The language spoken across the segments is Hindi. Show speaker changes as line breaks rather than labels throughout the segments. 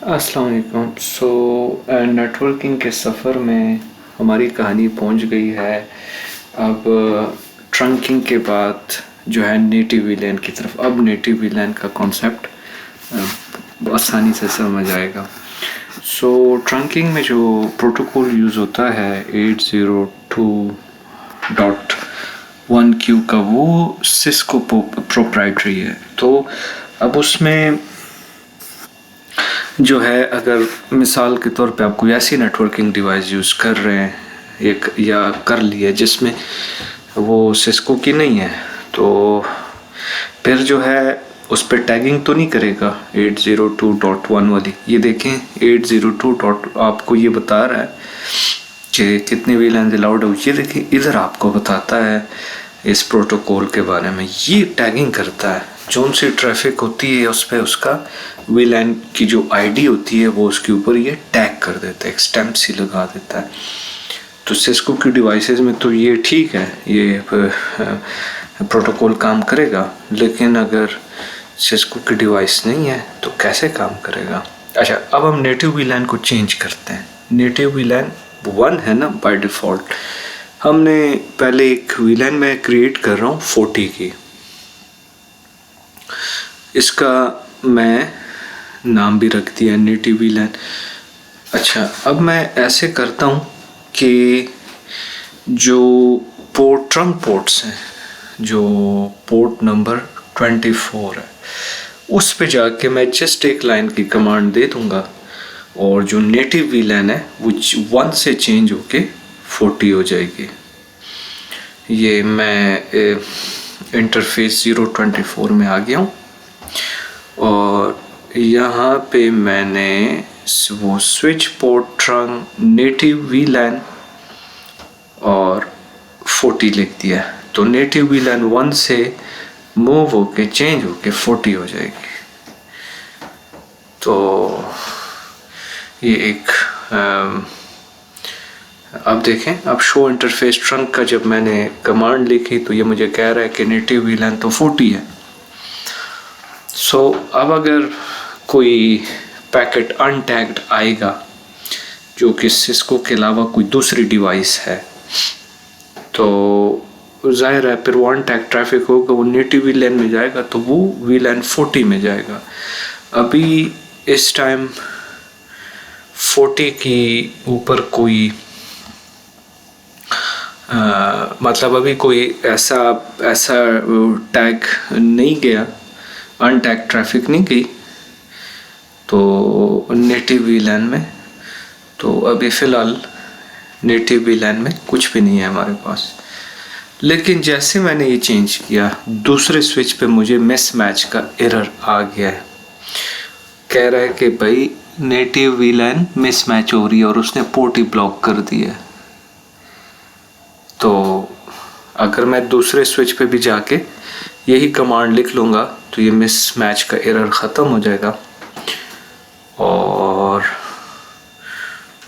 अस्सलाम वालेकुम। नेटवर्किंग के सफ़र में हमारी कहानी पहुंच गई है अब ट्रंकिंग के बाद जो है नेटिव वीलैन की तरफ। अब नेटिव वीलैन का कॉन्सेप्ट आसानी से समझ आएगा। ट्रंकिंग में जो प्रोटोकॉल यूज़ होता है 802.1q का, वो सिस्को प्रोप्राइटरी है। तो अब उसमें जो है, अगर मिसाल के तौर पे आप कोई ऐसी नेटवर्किंग डिवाइस यूज़ कर रहे हैं एक या कर लिए जिसमें वो सिस्को की नहीं है, तो फिर जो है उस पर टैगिंग तो नहीं करेगा 802.1 वाली। ये देखें 802. आपको ये बता रहा है कि कितने वीलैन अलाउड है। ये देखें इधर आपको बताता है इस प्रोटोकॉल के बारे में। ये टैगिंग करता है, जोन सी ट्रैफिक होती है उस पर उसका वीलैन की जो आईडी होती है वो उसके ऊपर ये टैग कर देता है, एक स्टैम्प सी लगा देता है। तो सिस्को की डिवाइसेस में तो ये ठीक है, ये प्रोटोकॉल काम करेगा। लेकिन अगर सिस्को की डिवाइस नहीं है तो कैसे काम करेगा। अच्छा, अब हम नेटिव वीलैन को चेंज करते हैं। नेटिव वीलैन 1 है ना बाय डिफ़ॉल्ट। हमने पहले एक वीलैन में क्रिएट कर रहा हूँ 40 की। इसका मैं नाम भी रख दिया नेटिव वीलैन। अच्छा, अब मैं ऐसे करता हूँ कि जो ट्रंक पोर्ट्स हैं, जो पोर्ट नंबर 24 है, उस पे जाके मैं जस्ट एक लाइन की कमांड दे दूँगा और जो नेटिव वीलैन है वो 1 से चेंज होके 40 हो जाएगी। ये मैं इंटरफेस 024 में आ गया हूँ और यहाँ पे मैंने वो स्विच पोर्ट ट्रंक नेटिव वीलैन और 40 लिख दिया। तो नेटिव वीलैन 1 से मूव होके चेंज होके 40 हो जाएगी। तो ये एक अब देखें, अब शो इंटरफेस ट्रंक का जब मैंने कमांड लिखी तो ये मुझे कह रहा है कि नेटिव वीलैन तो 40 है। अब अगर कोई पैकेट अनटैग्ड आएगा जो कि सिस्को के अलावा कोई दूसरी डिवाइस है, तो जाहिर है फिर वो अनटैग्ड ट्रैफिक होगा, वो नेटिव वीलैन में जाएगा तो वो वीलैन 40 में जाएगा। अभी इस टाइम 40 की ऊपर कोई मतलब अभी कोई ऐसा टैग नहीं गया, अनटैग ट्रैफिक नहीं गई तो नेटिव वीलैन में। तो अभी फ़िलहाल नेटिव वीलैन में कुछ भी नहीं है हमारे पास। लेकिन जैसे मैंने ये चेंज किया, दूसरे स्विच पे मुझे मिसमैच का एरर आ गया है। कह रहा है कि भाई नेटिव वीलैन मिसमैच हो रही है और उसने पोर्ट ही ब्लॉक कर दिया। तो अगर मैं दूसरे स्विच पे भी जाके यही कमांड लिख लूँगा तो ये मिसमैच का एरर ख़त्म हो जाएगा और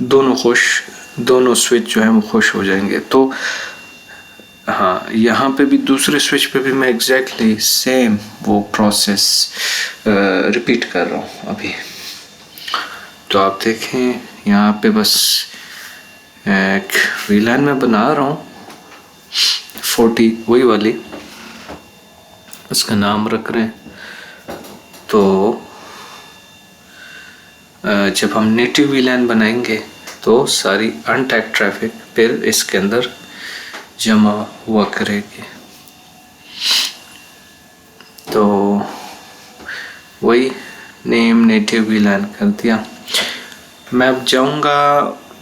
दोनों स्विच जो है वो खुश हो जाएंगे। तो हाँ, यहाँ पे भी दूसरे स्विच पे भी मैं एग्जैक्टली सेम वो प्रोसेस रिपीट कर रहा हूँ अभी। तो आप देखें यहाँ पे बस एक वीलैन में बना रहा हूँ 40 वही वाली, इसका नाम रख रहे हैं। तो जब हम नेटिव वीलैन बनाएंगे तो सारी अनटैग ट्रैफिक फिर इसके अंदर जमा हुआ करेगी। तो वही नेम नेटिव वीलैन कर दिया। मैं अब जाऊंगा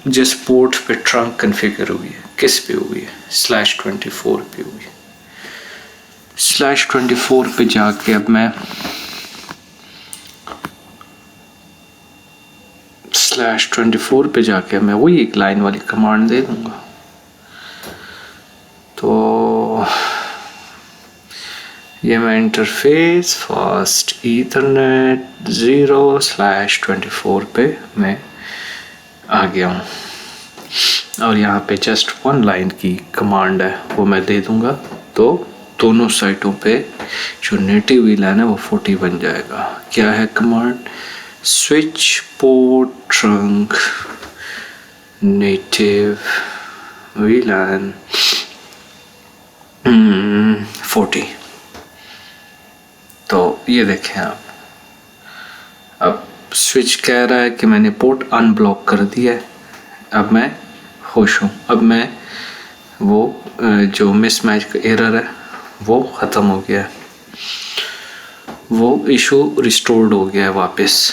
जिस पोर्ट पे ट्रंक कॉन्फ़िगर हुई है, किस पे हुई है, /24 पे हुई है। /24 पे जाके अब मैं /24 पे जाके मैं वही एक लाइन वाली कमांड दे दूंगा। तो ये मैं इंटरफेस फास्ट ईथरनेट 0/24 पे मैं आ गया हूँ और यहाँ पे जस्ट 1 लाइन की कमांड है वो मैं दे दूंगा। तो दोनों साइटों पे जो नेटिव वीलैन है वो 40 बन जाएगा। क्या है command? switch port trunk native VLAN 40। तो ये देखें आप, अब स्विच कह रहा है कि मैंने पोर्ट अनब्लॉक कर दिया है, अब मैं खुश हूँ। अब मैं वो जो मिसमैच का एरर है वो ख़त्म हो गया है, वो इशू रिस्टोर्ड हो गया है वापस।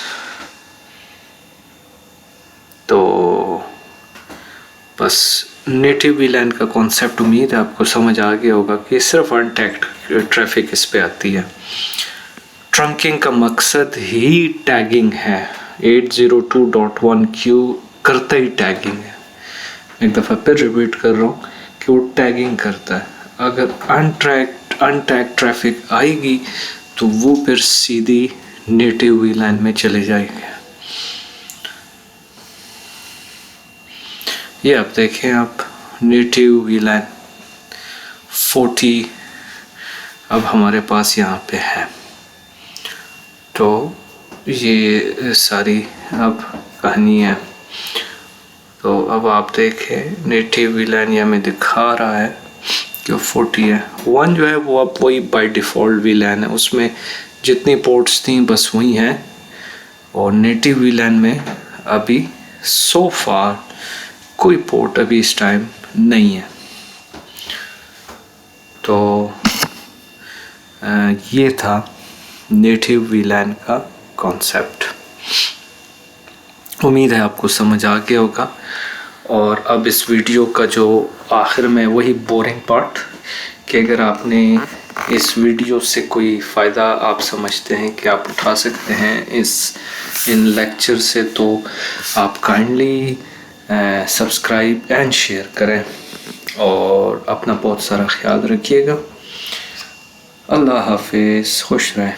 तो बस नेटिव वीलैन का कॉन्सेप्ट उम्मीद है आपको समझ आ गया होगा कि सिर्फ अनटैग्ड ट्रैफिक इस पे आती है। ट्रंकिंग का मकसद ही टैगिंग है। 802.1q करता ही टैगिंग है। एक दफ़ा फिर रिपीट कर रहा हूँ कि वो टैगिंग करता है। अगर अनटैग ट्रैफिक आएगी तो वो फिर सीधी नेटिव वीलैन में चले जाएंगे। ये आप देखें, आप नेटिव वीलैन 40 अब हमारे पास यहाँ पे है। तो ये सारी अब कहानी है। तो अब आप देखें नेटिव वीलैन ये हमें दिखा रहा है कि 40 है। 1 जो है वो अब वही बाय डिफ़ॉल्ट वीलैन है, उसमें जितनी पोर्ट्स थी बस वही हैं। और नेटिव वीलैन में अभी सो फार कोई पोर्ट अभी इस टाइम नहीं है। तो ये था नेटिव वीलैन का कॉन्सेप्ट। उम्मीद है आपको समझ आ गया होगा। और अब इस वीडियो का जो आखिर में वही बोरिंग पार्ट कि अगर आपने इस वीडियो से कोई फ़ायदा आप समझते हैं कि आप उठा सकते हैं इन लेक्चर से, तो आप काइंडली सब्सक्राइब एंड शेयर करें और अपना बहुत सारा ख्याल रखिएगा। अल्लाह हाफिज़, खुश रहें।